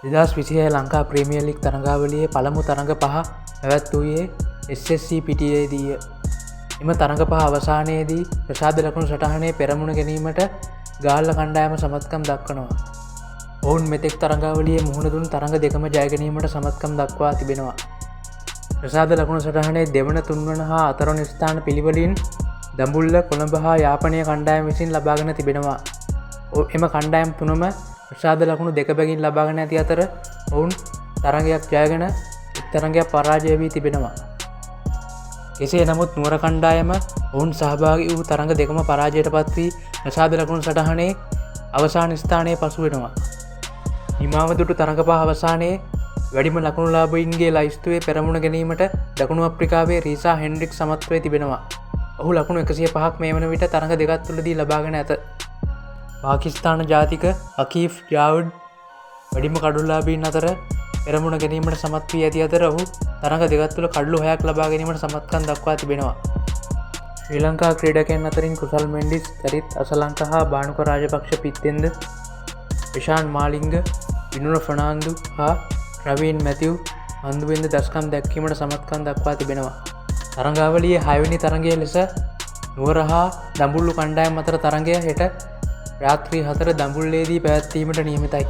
2026 Lanka premier league තරඟාවලියේ පළමු තරඟ පහ පැවැත්වුයේ SSC පිටියේදීය. එම තරඟ පහ අවසානයේදී ප්‍රසාද ලකුණු සටහනේ පෙරමුණ ගැනීමට ගාල්ල කණ්ඩායම සමත්කම් දක්වනවා. ඔවුන් මෙතෙක් තරඟාවලියේ මුහුණ දුන් තරඟ දෙකම ජය ගැනීමට සමත්කම් දක්වා තිබෙනවා. ප්‍රසාද ලකුණු සටහනේ දෙවන, තුන්වන හා හතරවන ස්ථාන පිළිවෙලින් දඹුල්ල, කොළඹ හා යාපනය කණ්ඩායම විසින් ලබාගෙන තිබෙනවා. එම කණ්ඩායම් තුනම ප්‍රසාද ලකුණු දෙක බැගින් ලබාගෙන ඇති අතර ඔවුන් තරගයක් ජයගෙන තරගයක් පරාජය වී තිබෙනවා. එසේ නමුත් නුවර කණ්ඩායම ඔවුන් සහභාගී වූ තරඟ දෙකම පරාජයට පත් වී ප්‍රසාද ලකුණු සටහනේ අවසාන ස්ථානයේ පසු වෙනවා. හිමාව දුටු තරඟ පහ අවසානයේ වැඩිම ලකුණුලාභීන්ගේ ලයිස්තුවේ පෙරමුණ ගැනීමට දකුණු අප්‍රිකාවේ රීසා හෙන්ඩ්‍රික් සමත්වය තිබෙනවා. ඔහු ලකුණු 105ක් මේ වන විට තරඟ දෙකක් තුළදී ලබාගෙන ඇත. පාකිස්තාන ජාතික අකීෆ් ජාවඩ් වැඩිම කඩුල්ලාබීන් අතර පෙරමුණ ගැනීමට සමත් වී ඇති අතර ඔහු තරඟ දෙකක් තුළ කඩලු 6ක් ලබා ගැනීමට සමත්කම් දක්වා තිබෙනවා. ශ්‍රී ලංකා ක්‍රීඩකයන් අතරින් කුසල් මෙන්ඩිස්, චරිත් අසලංක හා බානුක රාජපක්ෂ පිත්තෙන්ද, ප්‍රශාන්ත් මාලිංග, විනුර ෆර්නාන්දු හා රවීන් මැතිව් අන්දුවෙන්ද දස්කම් දැක්වීමට සමත්කම් දක්වා තිබෙනවා. තරඟාවලියේ 6 වෙනි තරඟය ලෙස නුවර හා දඹුල්ල කණ්ඩායම් අතර තරඟය හෙට රාත්‍රී 4 දඹුල්ලේදී පැවැත්වීමට නියමිතයි.